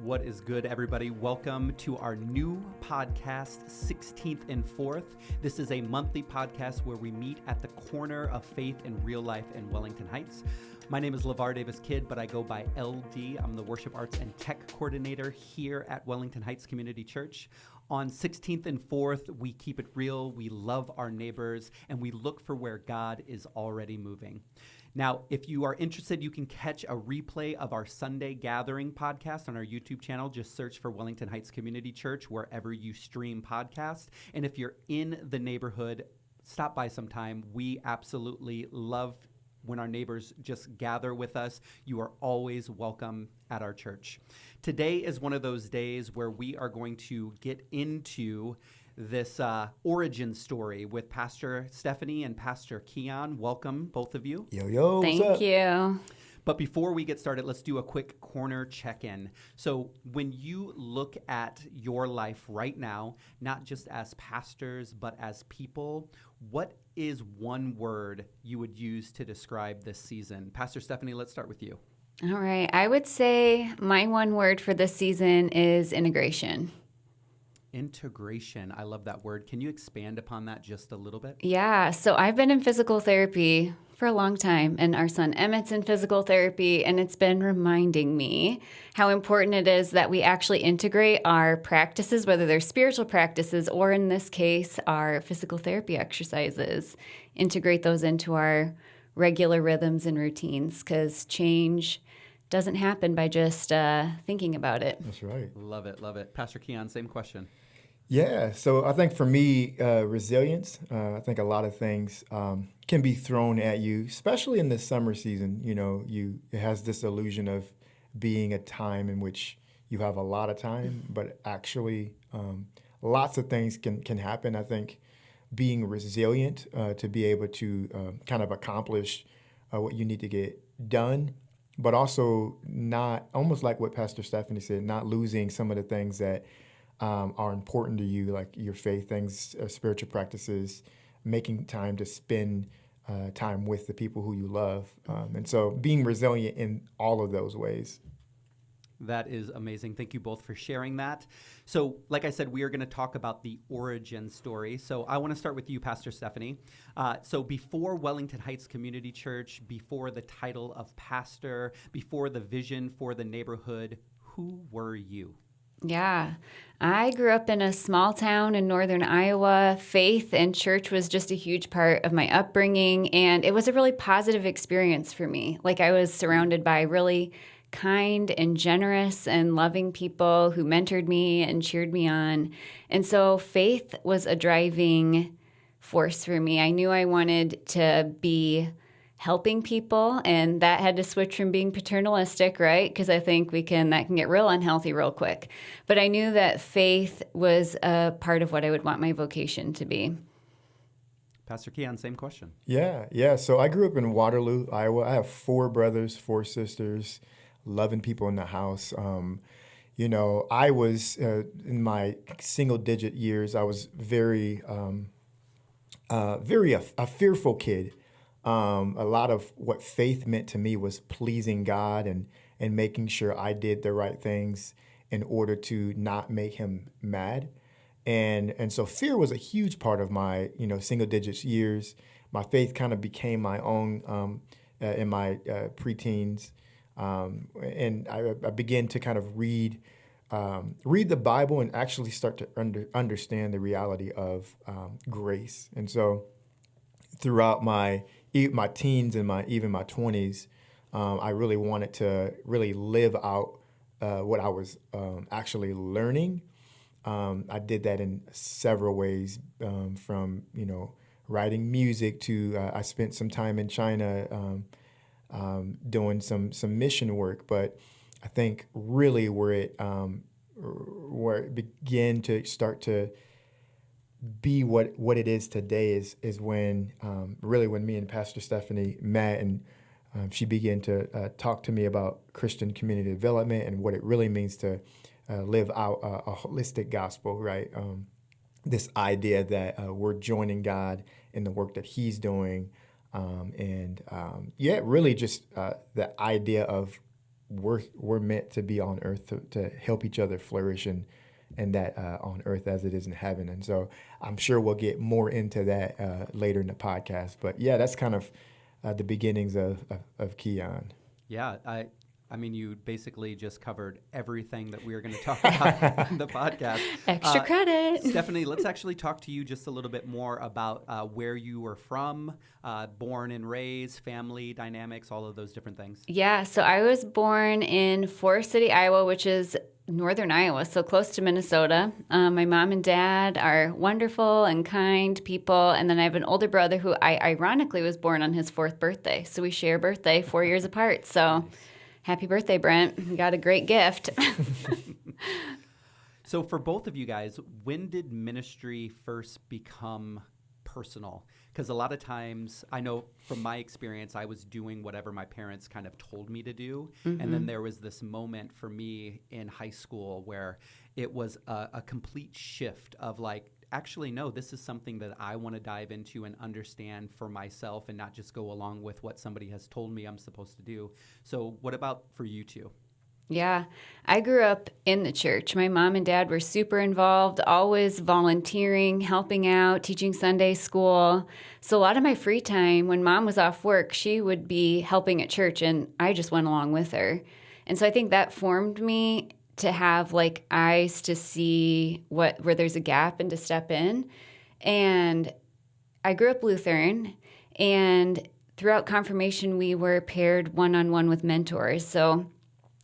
What is good, everybody? Welcome to our new podcast, 16th and 4th. This is a monthly podcast where we meet at the corner of faith and real life in Wellington Heights. My name is Lovar Davis Kidd, but I go by LD. I'm the Worship Arts and Tech Coordinator here at Wellington Heights Community Church. On 16th and 4th, we keep it real, we love our neighbors, and we look for where God is already moving. Now, if you are interested, you can catch a replay of our Sunday Gathering podcast on our YouTube channel. Just search for Wellington Heights Community Church wherever you stream podcasts. And if you're in the neighborhood, stop by sometime. We absolutely love when our neighbors just gather with us. You are always welcome at our church. Today is one of those days where we are going to get into this origin story with Pastor Stephanie and Pastor Keeyon. Welcome, both of you. Yo, Thank you. But before we get started, let's do a quick corner check-in. So when you look at your life right now, not just as pastors, but as people, what is one word you would use to describe this season? Pastor Stephanie, let's start with you. All right. I would say my one word for this season is integration. Integration. I love that word. Can you expand upon that just a little bit? Yeah. So I've been in physical therapy for a long time, and our son Emmett's in physical therapy, and it's been reminding me how important it is that we actually integrate our practices, whether they're spiritual practices or in this case, our physical therapy exercises, integrate those into our regular rhythms and routines, because change doesn't happen by just thinking about it. That's right. Love it, love it. Pastor Keeyon, same question. Yeah, so I think for me, resilience, I think a lot of things can be thrown at you, especially in the summer season. You know, it has this illusion of being a time in which you have a lot of time, but actually lots of things can happen. I think being resilient to be able to kind of accomplish what you need to get done, but also not, almost like what Pastor Stephanie said, not losing some of the things that are important to you, like your faith things, spiritual practices, making time to spend time with the people who you love. And so being resilient in all of those ways. That is amazing. Thank you both for sharing that. So, like I said, we are going to talk about the origin story. So I want to start with you, Pastor Stephanie. So before Wellington Heights Community Church, before the title of pastor, before the vision for the neighborhood, who were you? Yeah, I grew up in a small town in northern Iowa. Faith and church was just a huge part of my upbringing, and it was a really positive experience for me. Like, I was surrounded by really kind and generous and loving people who mentored me and cheered me on. And so faith was a driving force for me. I knew I wanted to be helping people, and that had to switch from being paternalistic, right? Because I think that can get real unhealthy real quick. But I knew that faith was a part of what I would want my vocation to be. Pastor Keeyon, same question. Yeah. So I grew up in Waterloo, Iowa. I have 4 brothers, 4 sisters, loving people in the house. You know, I was in my single-digit years, I was very a fearful kid. A lot of what faith meant to me was pleasing God and making sure I did the right things in order to not make him mad. And so fear was a huge part of my, single digits years. My faith kind of became my own in my preteens. And I began to kind of read the Bible and actually start to understand the reality of grace. And so throughout my teens and even my 20s, I really wanted to really live out what I was actually learning. I did that in several ways, from writing music to I spent some time in China doing some mission work. But I think really where it began to start to be what it is today is when me and Pastor Stephanie met, and she began to talk to me about Christian community development and what it really means to live out a holistic gospel, right? This idea that we're joining God in the work that he's doing, really just the idea of we're meant to be on earth to help each other flourish and that on earth as it is in heaven. And so I'm sure we'll get more into that later in the podcast. But yeah, that's kind of the beginnings of Keeyon. Yeah, I mean, you basically just covered everything that we are going to talk about in the podcast. Extra credit. Stephanie, let's actually talk to you just a little bit more about where you were from, born and raised, family dynamics, all of those different things. Yeah, so I was born in Forest City, Iowa, which is northern Iowa, so close to Minnesota. My mom and dad are wonderful and kind people. And then I have an older brother who I ironically was born on his 4th birthday. So we share a birthday 4 years apart. So happy birthday, Brent. You got a great gift. So for both of you guys, when did ministry first become personal? Because a lot of times, I know from my experience, I was doing whatever my parents kind of told me to do. Mm-hmm. And then there was this moment for me in high school where it was a complete shift of like, actually, no, this is something that I want to dive into and understand for myself and not just go along with what somebody has told me I'm supposed to do. So what about for you two? Yeah, I grew up in the church. My mom and dad were super involved, always volunteering, helping out, teaching Sunday school. So a lot of my free time, when mom was off work, she would be helping at church, and I just went along with her. And so I think that formed me to have like eyes to see where there's a gap and to step in. And I grew up Lutheran, and throughout confirmation, we were paired one-on-one with mentors. So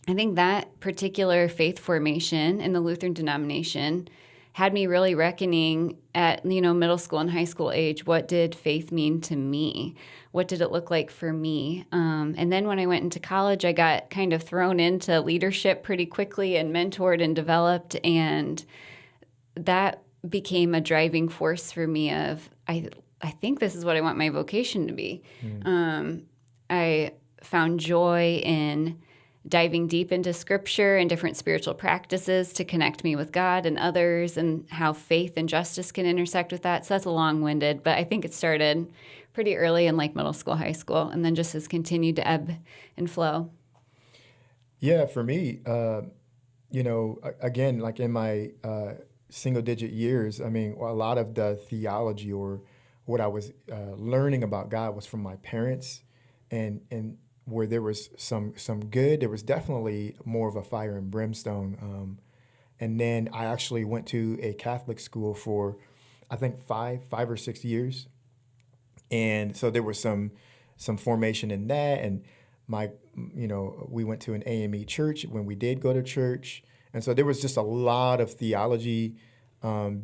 I think that particular faith formation in the Lutheran denomination had me really reckoning at, middle school and high school age, what did faith mean to me? What did it look like for me? And then when I went into college, I got kind of thrown into leadership pretty quickly and mentored and developed. And that became a driving force for me of, I think this is what I want my vocation to be. I found joy in diving deep into scripture and different spiritual practices to connect me with God and others, and how faith and justice can intersect with that. So that's a long-winded, but I think it started pretty early in like middle school, high school, and then just has continued to ebb and flow. Yeah, for me, again, like in my single-digit years, I mean, a lot of the theology or what I was learning about God was from my parents, and where there was some good, there was definitely more of a fire and brimstone. And then I actually went to a Catholic school for, I think, five or 6 years. And so there was some formation in that. And we went to an AME church when we did go to church. And so there was just a lot of theology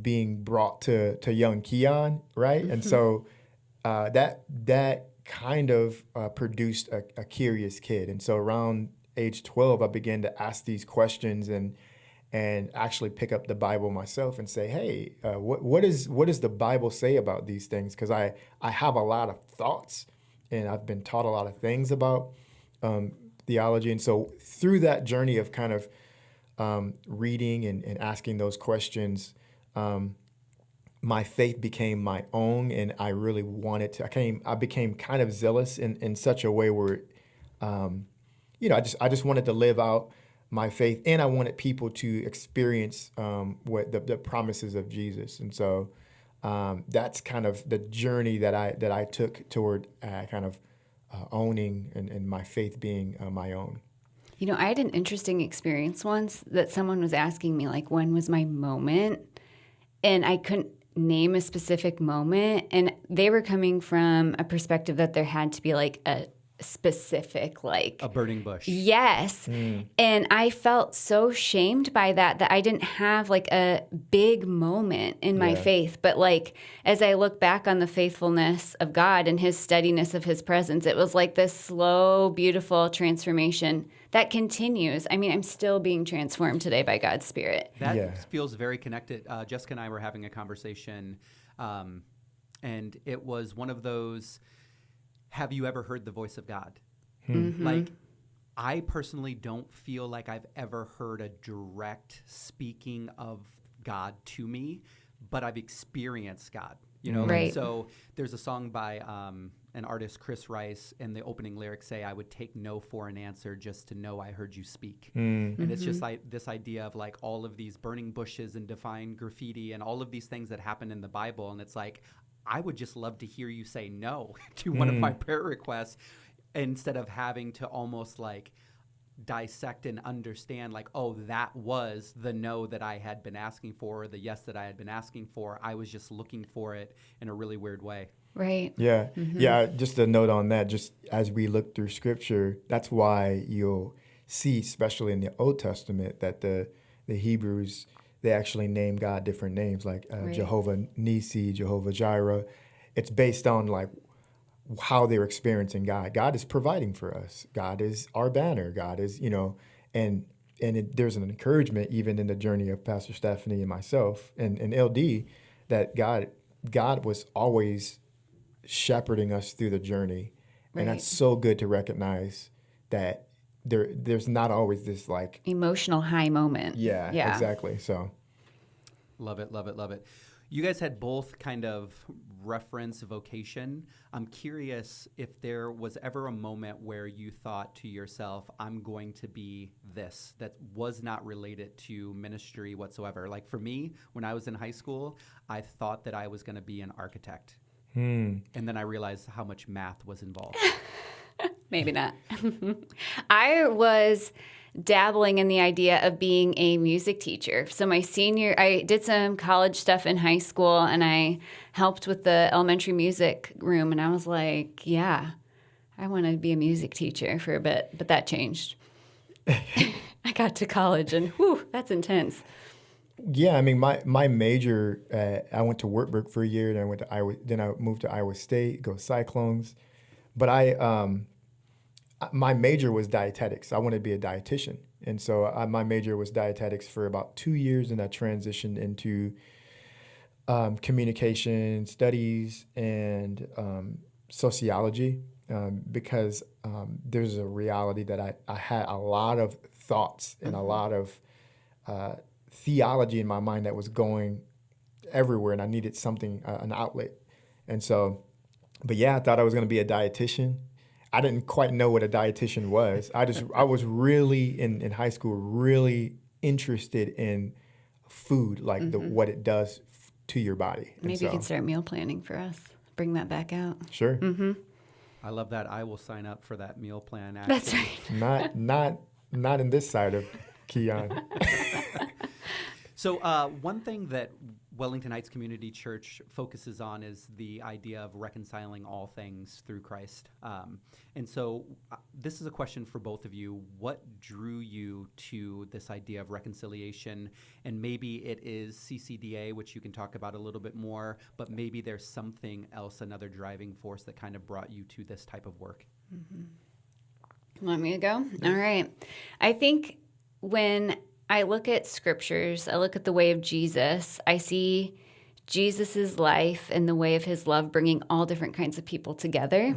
being brought to young Keeyon, right? Mm-hmm. And so that kind of produced a curious kid. And so around age 12, I began to ask these questions and actually pick up the Bible myself and say, hey, what does the Bible say about these things? Because I have a lot of thoughts, and I've been taught a lot of things about theology. And so through that journey of kind of reading and asking those questions, my faith became my own, and I really wanted to. I became kind of zealous in such a way where, I just wanted to live out my faith, and I wanted people to experience what the promises of Jesus. And so that's kind of the journey that I took toward kind of owning and my faith being my own. I had an interesting experience once that someone was asking me, like, when was my moment? And I couldn't name a specific moment. And they were coming from a perspective that there had to be, like, a specific, like... a burning bush. Yes. And I felt so shamed by that I didn't have, like, a big moment in my faith. But, like, as I look back on the faithfulness of God and his steadiness of his presence, it was like this slow, beautiful transformation that continues. I mean, I'm still being transformed today by God's Spirit. That feels very connected. Jessica and I were having a conversation, and it was one of those, have you ever heard the voice of God? Mm-hmm. Like, I personally don't feel like I've ever heard a direct speaking of God to me, but I've experienced God. You know, Right. so there's a song by an artist, Chris Rice, and the opening lyrics say, "I would take no for an answer just to know I heard you speak." And it's just like this idea of like all of these burning bushes and defying graffiti and all of these things that happen in the Bible. And it's like, I would just love to hear you say no to one of my prayer requests instead of having to almost like dissect and understand like, oh, that was the no that I had been asking for, or the yes that I had been asking for. I was just looking for it in a really weird way. Right. Yeah. Yeah. Just a note on that, just as we look through scripture, that's why you'll see, especially in the Old Testament, that the Hebrews, they actually name God different names, like Right. Jehovah Nisi, Jehovah Jireh. It's based on like how they're experiencing God. God is providing for us. God is our banner. God is, and there's an encouragement even in the journey of Pastor Stephanie and myself and LD that God was always shepherding us through the journey. Right. And that's so good to recognize that there's not always this like Emotional high moment. yeah. Exactly. So Love it, love it, love it. You guys had both kind of reference vocation. I'm curious if there was ever a moment where you thought to yourself, I'm going to be this, that was not related to ministry whatsoever. Like for me, when I was in high school, I thought that I was going to be an architect. And then I realized how much math was involved. Maybe not. I was dabbling in the idea of being a music teacher. So I did some college stuff in high school, and I helped with the elementary music room. And I was like, yeah, I want to be a music teacher for a bit, but that changed. I got to college, and whew, that's intense. yeah, I mean, my major, I went to Wartburg for a year, then I went to Iowa, then I moved to Iowa State, go Cyclones. But my major was dietetics. I wanted to be a dietitian. And so my major was dietetics for about 2 years, and I transitioned into communication studies and sociology because there's a reality that I had a lot of thoughts and a lot of theology in my mind that was going everywhere, and I needed something, an outlet. And so, but yeah, I thought I was going to be a dietitian. I didn't quite know what a dietitian was. I was really in high school really interested in food, like what it does to your body. And Maybe you can start meal planning for us. Bring that back out. Sure. I love that. I will sign up for that meal plan. Actually. That's right. Not in this side of Keeyon. So one thing that Wellington Heights Community Church focuses on is the idea of reconciling all things through Christ. And so this is a question for both of you. What drew you to this idea of reconciliation? And maybe it is CCDA, which you can talk about a little bit more, but maybe there's something else, another driving force that kind of brought you to this type of work. Want me to go? All right. I think when I look at scriptures, I look at the way of Jesus, I see Jesus's life and the way of his love bringing all different kinds of people together.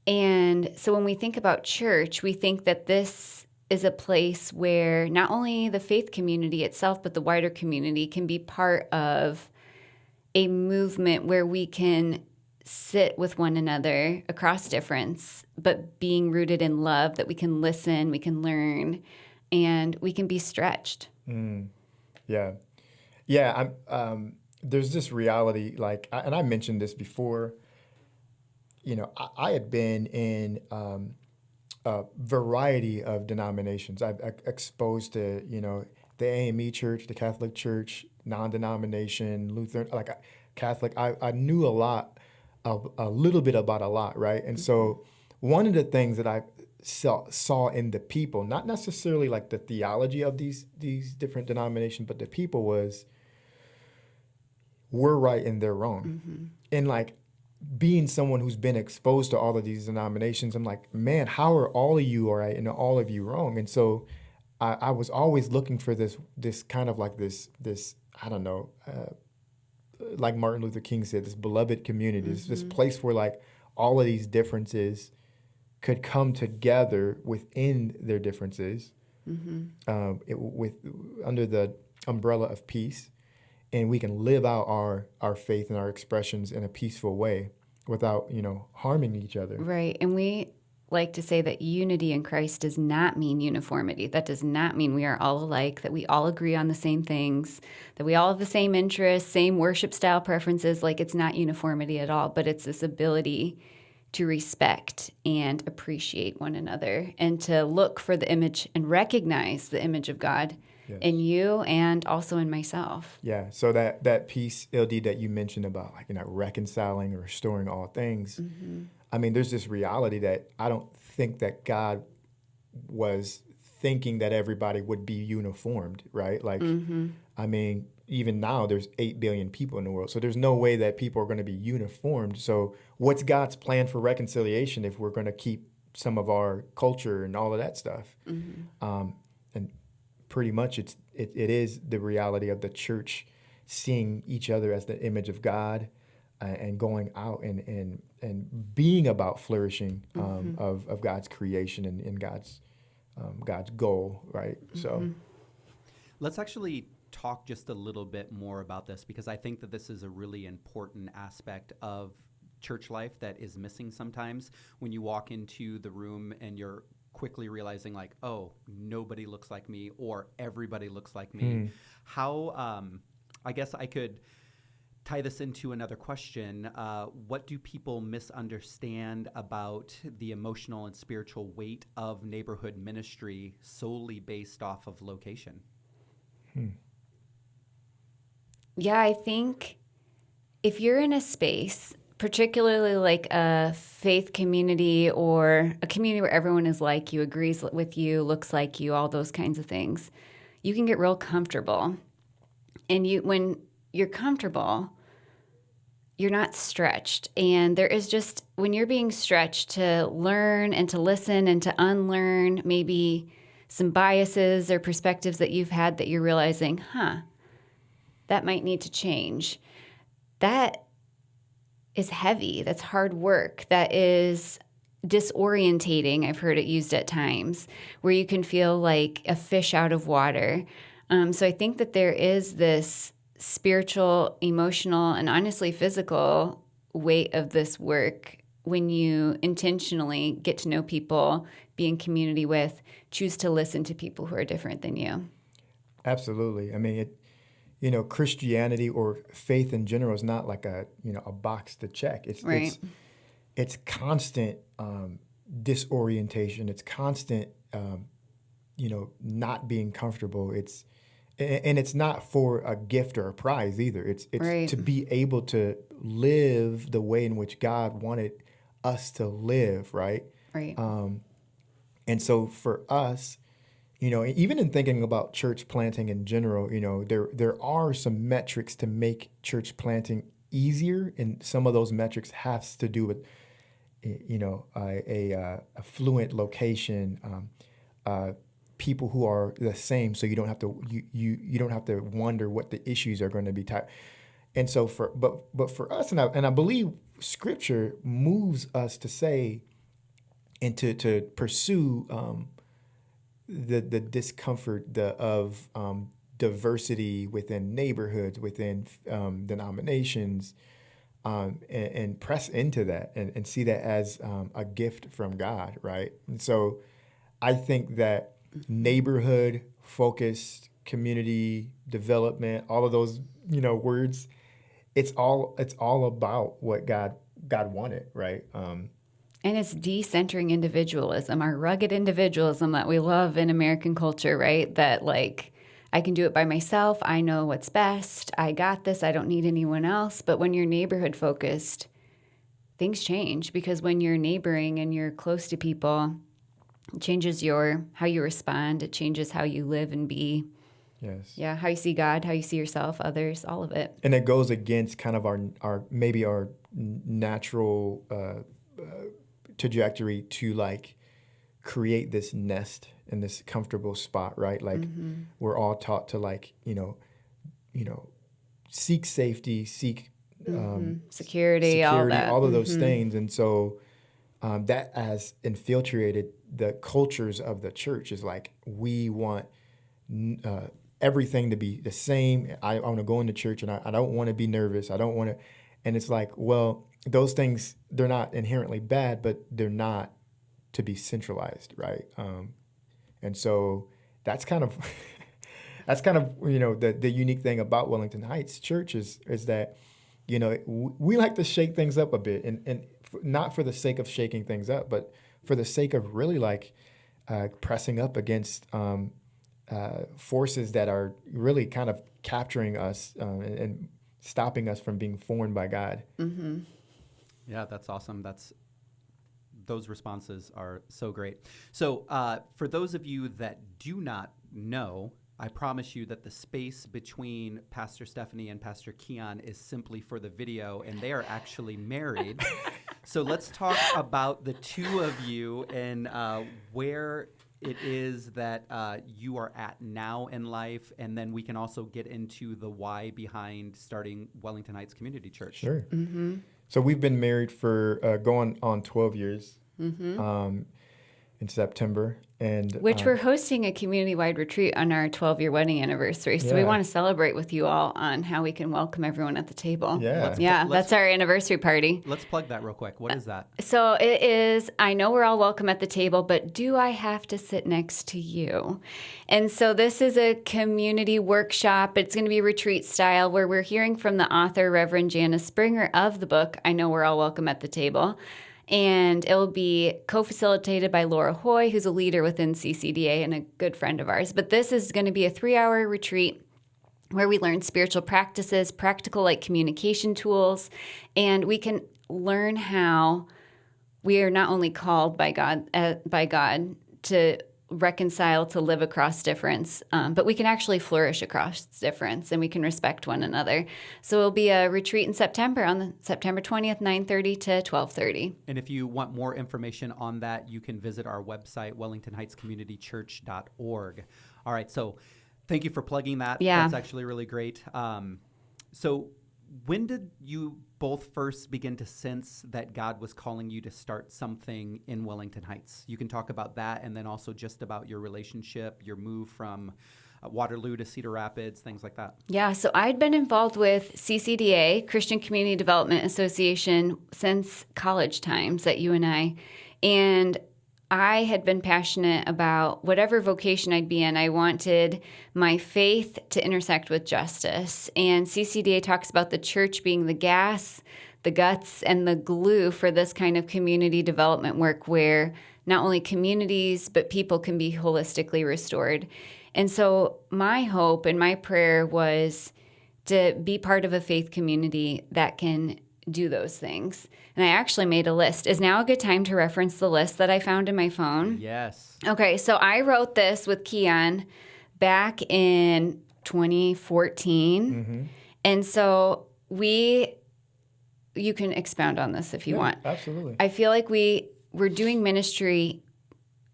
And so when we think about church, we think that this is a place where not only the faith community itself, but the wider community can be part of a movement where we can sit with one another across difference, but being rooted in love, that we can listen, we can learn, and we can be stretched. Yeah. There's this reality, like, and I mentioned this before. I had been in a variety of denominations. I've exposed to, the AME Church, the Catholic Church, non-denomination, Lutheran, like Catholic. I knew a little bit about a lot, right? And so one of the things that I saw in the people, not necessarily like the theology of these different denominations, but the people was, we're right and they're wrong. And like being someone who's been exposed to all of these denominations, I'm like, man, how are all of you all right and all of you wrong? And so I was always looking for this kind of like this I don't know, like Martin Luther King said, this beloved community, this place where like all of these differences could come together within their differences, under the umbrella of peace. and we can live out our faith and our expressions in a peaceful way without, harming each other. Right. And we like to say that unity in Christ does not mean uniformity. That does not mean we are all alike, that we all agree on the same things, that we all have the same interests, same worship style preferences. Like, it's not uniformity at all, but it's this ability to respect and appreciate one another and to look for the image and recognize the image of God in you and also in myself. Yeah. So that piece, LD, that you mentioned about reconciling or restoring all things. I mean, there's this reality that I don't think that God was thinking that everybody would be uniformed, right? Like, I mean, even now there's 8 billion people in the world. So there's no way that people are going to be uniformed. So what's God's plan for reconciliation if we're going to keep some of our culture and all of that stuff? And pretty much it is the reality of the church seeing each other as the image of God and going out and being about flourishing of God's creation and God's goal, right? So let's actually talk just a little bit more about this, because I think that this is a really important aspect of church life that is missing sometimes when you walk into the room and you're quickly realizing like, oh, nobody looks like me or everybody looks like me. How, I guess I could tie this into another question. What do people misunderstand about the emotional and spiritual weight of neighborhood ministry solely based off of location? Yeah, I think if you're in a space, particularly like a faith community or a community where everyone is like you, agrees with you, looks like you, all those kinds of things, you can get real comfortable. And when you're comfortable, you're not stretched. And there is just, when you're being stretched to learn and to listen and to unlearn maybe some biases or perspectives that you've had that you're realizing, that might need to change. That is heavy. That's hard work. That is disorientating. I've heard it used at times where you can feel like a fish out of water. So I think that there is this spiritual, emotional, and honestly physical weight of this work when you intentionally get to know people, be in community with, choose to listen to people who are different than you. Absolutely. I mean, Christianity or faith in general is not like a box to check. It's constant disorientation. It's constant, not being comfortable. And it's not for a gift or a prize either. It's right. to be able to live the way in which God wanted us to live, right? Right. And so for us, even in thinking about church planting in general, there are some metrics to make church planting easier, and some of those metrics has to do with, a affluent location, people who are the same, so you don't have to you don't have to wonder what the issues are going to be. And so but for us, and I believe Scripture moves us to say and to pursue the discomfort of diversity within neighborhoods, within denominations, and press into that and see that as a gift from God, right? And so I think that neighborhood focused community development, all of those words, it's all about what God wanted, right? And it's decentering individualism, our rugged individualism that we love in American culture, right? That like, I can do it by myself. I know what's best. I got this. I don't need anyone else. But when you're neighborhood focused, things change, because when you're neighboring and you're close to people, it changes how you respond. It changes how you live and be. Yes. Yeah, how you see God, how you see yourself, others, all of it. And it goes against kind of our maybe our natural trajectory to like create this nest in this comfortable spot, right? Like we're all taught to like, seek safety, seek security, all that. All of those things. And so that has infiltrated the cultures of the church, is like we want everything to be the same. I want to go into church, and I don't want to be nervous. I don't want to. And it's like, well, those things, they're not inherently bad, but they're not to be centralized, right? And so that's kind of the unique thing about Wellington Heights Church is that we like to shake things up a bit, and not for the sake of shaking things up, but for the sake of really like pressing up against forces that are really kind of capturing us and stopping us from being formed by God. Mm-hmm. Yeah, that's awesome. Those responses are so great. So for those of you that do not know, I promise you that the space between Pastor Stephanie and Pastor Keeyon is simply for the video, and they are actually married. So let's talk about the two of you and where it is that you are at now in life, and then we can also get into the why behind starting Wellington Heights Community Church. Sure. Mm-hmm. So we've been married for going on 12 years in September. Which we're hosting a community-wide retreat on our 12-year wedding anniversary. So we want to celebrate with you all on how we can welcome everyone at the table. Yeah. That's our anniversary party. Let's plug that real quick. What is that? So it is, I know we're all welcome at the table, but do I have to sit next to you? And so this is a community workshop. It's going to be retreat style where we're hearing from the author, Reverend Janice Springer of the book, I Know We're All Welcome at the Table. And it will be co-facilitated by Laura Hoy, who's a leader within CCDA and a good friend of ours. But this is going to be a 3-hour retreat where we learn spiritual practices, practical like communication tools, and we can learn how we are not only called by God to reconcile, to live across difference, but we can actually flourish across difference, and we can respect one another. So it'll be a retreat in September on September 20th, 9:30 to 12:30. And if you want more information on that, you can visit our website, wellingtonheightscommunitychurch.org. All right, so thank you for plugging that. Yeah. That's actually really great. So when did you both first begin to sense that God was calling you to start something in Wellington Heights? You can talk about that, and then also just about your relationship, your move from Waterloo to Cedar Rapids, things like that. Yeah, so I'd been involved with CCDA, Christian Community Development Association, since college times at UNI, and I had been passionate about whatever vocation I'd be in. I wanted my faith to intersect with justice. And CCDA talks about the church being the gas, the guts, and the glue for this kind of community development work where not only communities, but people can be holistically restored. And so my hope and my prayer was to be part of a faith community that can do those things. And I actually made a list. Is now a good time to reference the list that I found in my phone? Yes. Okay, so I wrote this with Keeyon back in 2014. Mm-hmm. And so you can expound on this if you want. Absolutely. I feel like we're doing ministry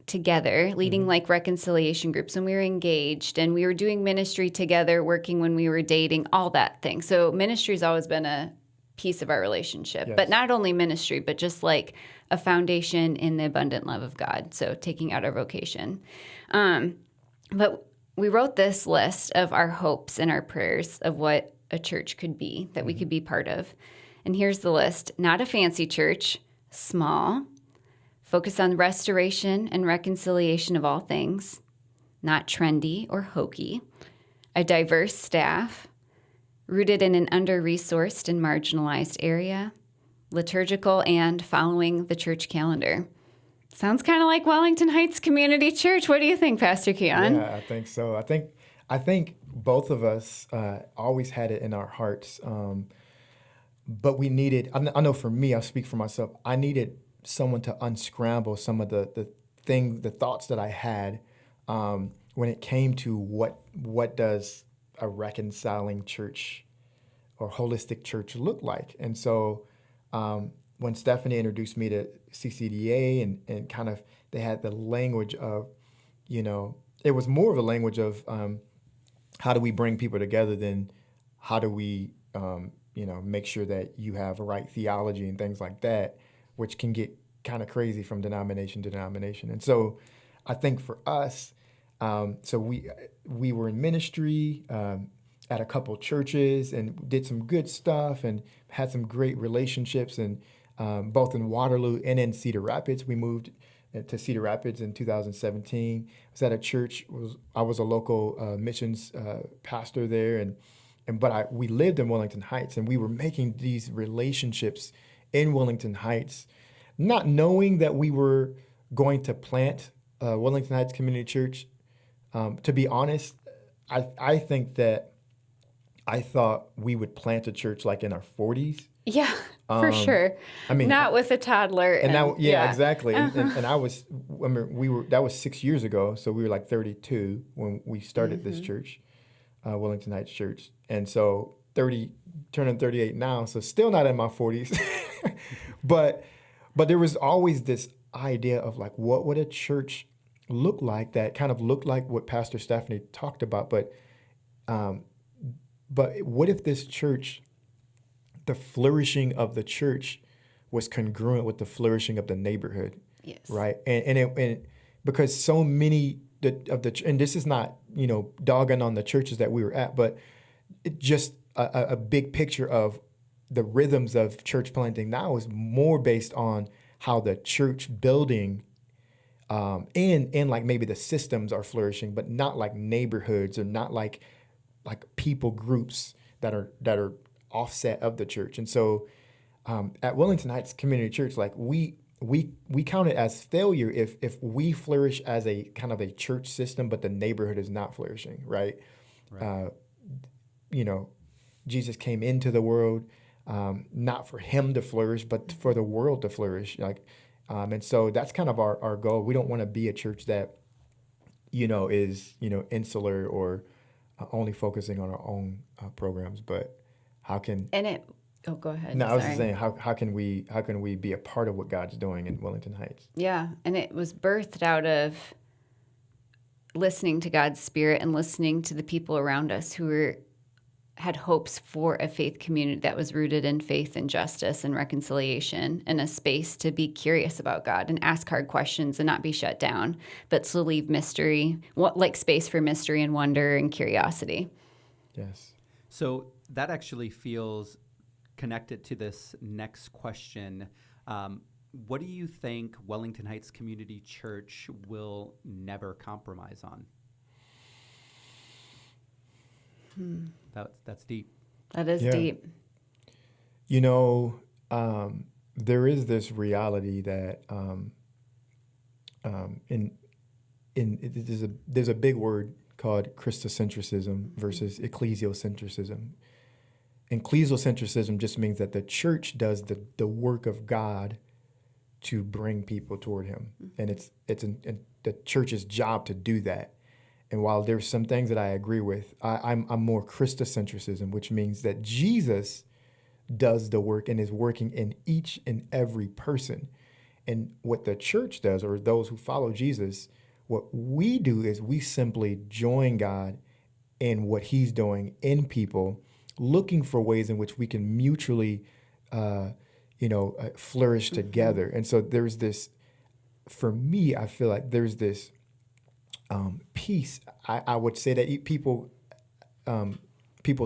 together, leading like reconciliation groups when we were engaged, and we were doing ministry together, working when we were dating, all that thing. So ministry's always been a piece of our relationship, but not only ministry, but just like a foundation in the abundant love of God. So taking out our vocation. But we wrote this list of our hopes and our prayers of what a church could be, that we could be part of. And here's the list. Not a fancy church, small, focus on restoration and reconciliation of all things, not trendy or hokey, a diverse staff, rooted in an under-resourced and marginalized area, liturgical, and following the church calendar. Sounds kind of like Wellington Heights Community Church. What do you think, Pastor Keeyon? Yeah, I think so. I think both of us always had it in our hearts, but we needed. I know for me, I'll speak for myself. I needed someone to unscramble some of the thoughts that I had when it came to what does a reconciling church or holistic church look like. And so when Stephanie introduced me to CCDA and kind of they had the language of, it was more of a language of how do we bring people together than how do we, make sure that you have a right theology and things like that, which can get kind of crazy from denomination to denomination. And so I think for us, So we were in ministry at a couple churches and did some good stuff and had some great relationships. And both in Waterloo and in Cedar Rapids, we moved to Cedar Rapids in 2017. I was at a church. I was a local missions pastor there, but we lived in Wellington Heights, and we were making these relationships in Wellington Heights, not knowing that we were going to plant Wellington Heights Community Church. To be honest, I think that I thought we would plant a church like in our 40s. Yeah, for sure. I mean, not with a toddler. Exactly. And that was 6 years ago. So we were like 32 when we started this church, Wellington Heights Church. And so turning 38 now, so still not in my 40s. but there was always this idea of like, what would a church look like that kind of looked like what Pastor Stephanie talked about? But what if this church, the flourishing of the church was congruent with the flourishing of the neighborhood? Yes. Right. And because so many and this is not, dogging on the churches that we were at, but it just a big picture of the rhythms of church planting now is more based on how the church building and like maybe the systems are flourishing, but not like neighborhoods or not like people groups that are offset of the church. And so at Wellington Heights Community Church, like we count it as failure if we flourish as a kind of a church system, but the neighborhood is not flourishing, right? Jesus came into the world not for him to flourish, but for the world to flourish. And so that's kind of our goal. We don't want to be a church that is insular or only focusing on our own programs, but how can go ahead. No, I was just saying how can we be a part of what God's doing in Wellington Heights? Yeah, and it was birthed out of listening to God's Spirit and listening to the people around us who had hopes for a faith community that was rooted in faith and justice and reconciliation, and a space to be curious about God and ask hard questions and not be shut down, but to leave space for mystery and wonder and curiosity. Yes. So that actually feels connected to this next question. What do you think Wellington Heights Community Church will never compromise on? That's deep. That is deep. There is this reality that there's a big word called Christocentrism versus ecclesiocentrism. And ecclesiocentrism just means that the church does the work of God to bring people toward him. And it's the church's job to do that. And while there's some things that I agree with, I'm more Christocentrism, which means that Jesus does the work and is working in each and every person. And what the church does, or those who follow Jesus, what we do is we simply join God in what he's doing in people, looking for ways in which we can mutually, flourish together. And so there's this, for me, I feel like there's this peace. I would say that people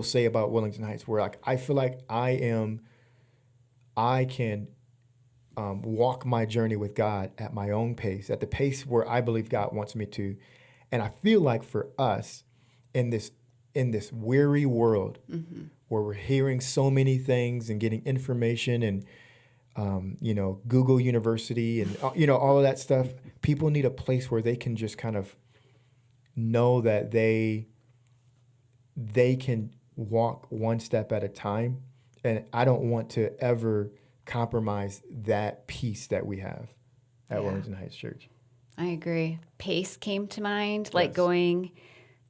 say about Wellington Heights, where like I feel like I can walk my journey with God at my own pace, at the pace where I believe God wants me to. And I feel like for us in this weary world where we're hearing so many things and getting information and Google University and all of that stuff, people need a place where they can just kind of know that they can walk one step at a time. And I don't want to ever compromise that peace that we have at Wellington Heights Church. I agree. Pace came to mind, like going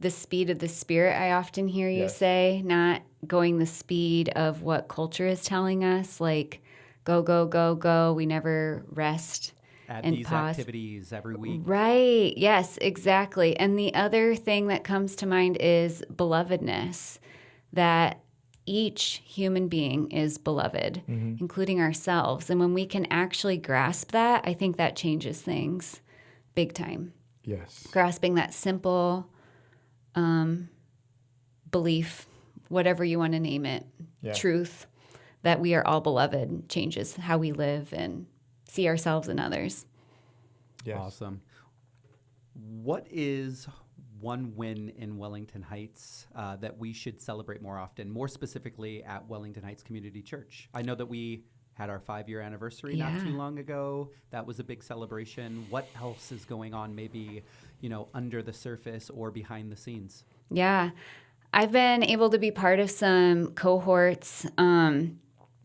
the speed of the Spirit, I often hear you say, not going the speed of what culture is telling us, like go, go, go, go. We never rest. Add and these pause. Activities every week. Right. Yes, exactly. And the other thing that comes to mind is belovedness, that each human being is beloved, including ourselves. And when we can actually grasp that, I think that changes things big time. Yes. Grasping that simple belief, whatever you want to name it, truth, that we are all beloved, changes how we live and see ourselves and others. Yes. Awesome. What is one win in Wellington Heights that we should celebrate more often, more specifically at Wellington Heights Community Church? I know that we had our 5-year anniversary not too long ago. That was a big celebration. What else is going on, maybe, under the surface or behind the scenes? Yeah. I've been able to be part of some cohorts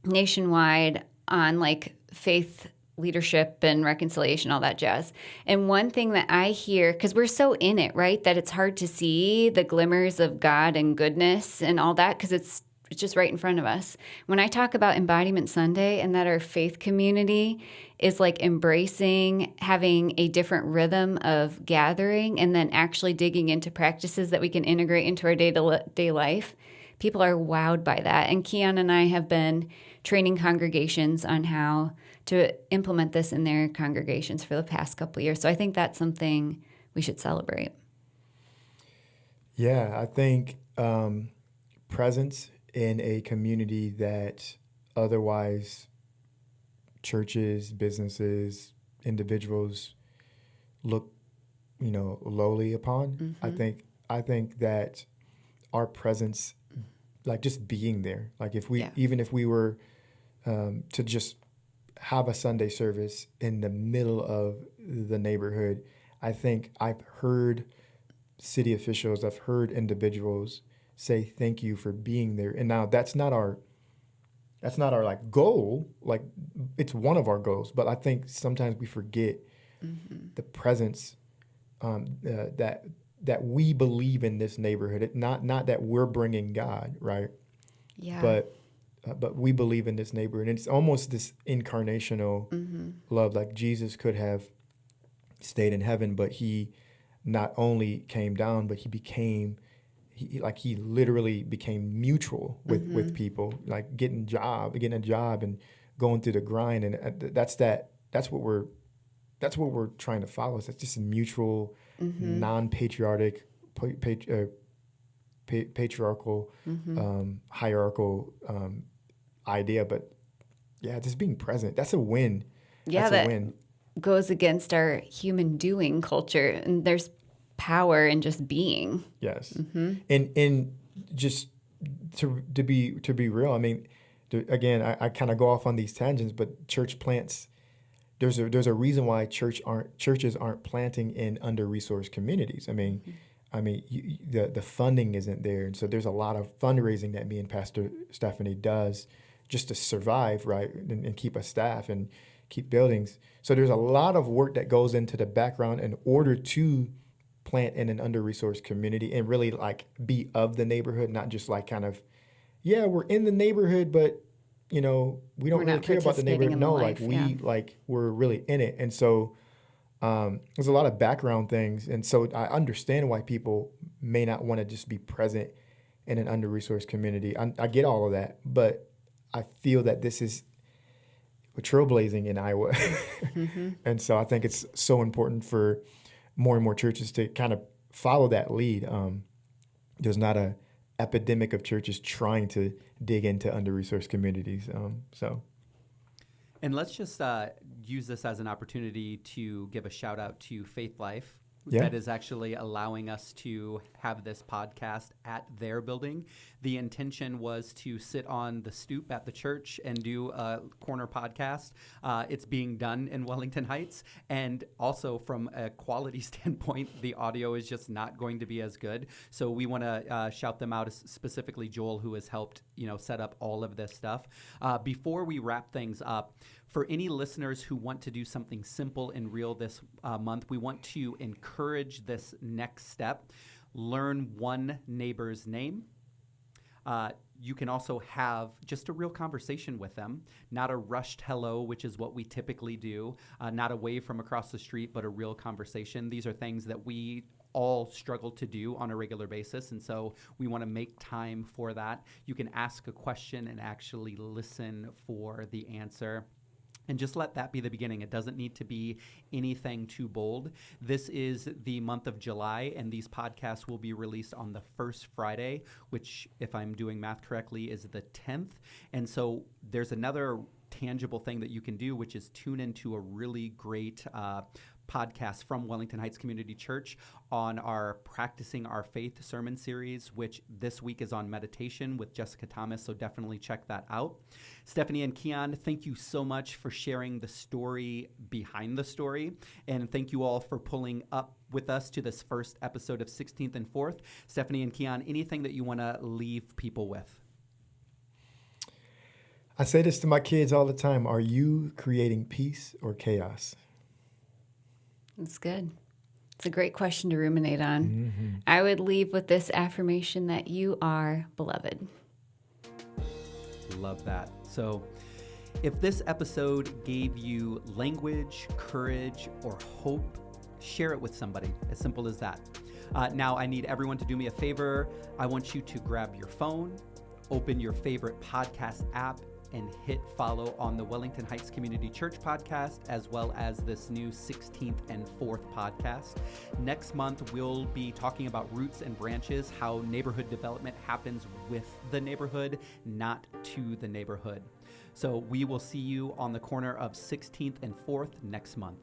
nationwide on like faith leadership and reconciliation, all that jazz. And one thing that I hear, because we're so in it, right, that it's hard to see the glimmers of God and goodness and all that, because it's just right in front of us. When I talk about Embodiment Sunday and that our faith community is like embracing having a different rhythm of gathering and then actually digging into practices that we can integrate into our day-to-day life, people are wowed by that. And Keeyon and I have been training congregations on how to implement this in their congregations for the past couple of years. So I think that's something we should celebrate. Yeah, I think presence in a community that otherwise churches, businesses, individuals look, lowly upon. Mm-hmm. I think that our presence, like just being there, like even if we were to just have a Sunday service in the middle of the neighborhood, I think I've heard city officials, I've heard individuals say thank you for being there. And now that's not our like goal. Like it's one of our goals, but I think sometimes we forget the presence that we believe in this neighborhood. Not that we're bringing God, right? Yeah. But we believe in this neighborhood, and it's almost this incarnational love. Like Jesus could have stayed in heaven, but he not only came down, but he literally became mutual with people, like getting a job and going through the grind. And that's what we're trying to follow. So it's just a mutual, non-patriotic, patriarchal, hierarchical idea. But yeah, just being present, that's a win. Yeah, that's a win. Goes against our human doing culture. And there's power in just being. Yes. And just to be real, I mean, again, I kind of go off on these tangents, but church plants, there's a reason why churches aren't planting in under-resourced communities. I mean, the funding isn't there, and so there's a lot of fundraising that me and Pastor Stephanie does just to survive, right, and keep a staff and keep buildings. So there's a lot of work that goes into the background in order to plant in an under-resourced community and really like be of the neighborhood, not just like kind of, we're in the neighborhood, but we don't really care about the neighborhood. No, we're really in it. And so there's a lot of background things. And so I understand why people may not want to just be present in an under-resourced community. I get all of that, but I feel that this is trailblazing in Iowa. And so I think it's so important for more and more churches to kind of follow that lead. There's not a epidemic of churches trying to dig into under-resourced communities. And let's just use this as an opportunity to give a shout out to Faith Life. That is actually allowing us to have this podcast at their building. The intention was to sit on the stoop at the church and do a corner podcast. It's being done in Wellington Heights. And also from a quality standpoint, the audio is just not going to be as good. So we want to shout them out, specifically Joel, who has helped set up all of this stuff. Before we wrap things up, for any listeners who want to do something simple and real this month, we want to encourage this next step. Learn one neighbor's name. You can also have just a real conversation with them, not a rushed hello, which is what we typically do, not a wave from across the street, but a real conversation. These are things that we all struggle to do on a regular basis, and so we want to make time for that. You can ask a question and actually listen for the answer. And just let that be the beginning. It doesn't need to be anything too bold. This is the month of July, and these podcasts will be released on the first Friday, which, if I'm doing math correctly, is the 10th. And so there's another tangible thing that you can do, which is tune into a really great podcast from Wellington Heights Community Church on our Practicing Our Faith sermon series, which this week is on meditation with Jessica Thomas, so definitely check that out. Stephanie and Keeyon, thank you so much for sharing the story behind the story, and thank you all for pulling up with us to this first episode of 16th and 4th. Stephanie and Keeyon, anything that you want to leave people with? I say this to my kids all the time. Are you creating peace or chaos? That's good. It's a great question to ruminate on. Mm-hmm. I would leave with this affirmation that you are beloved. Love that. So if this episode gave you language, courage, or hope, share it with somebody. As simple as that. Now, I need everyone to do me a favor. I want you to grab your phone, open your favorite podcast app, and hit follow on the Wellington Heights Community Church podcast, as well as this new 16th and 4th podcast. Next month, we'll be talking about roots and branches, how neighborhood development happens with the neighborhood, not to the neighborhood. So we will see you on the corner of 16th and 4th next month.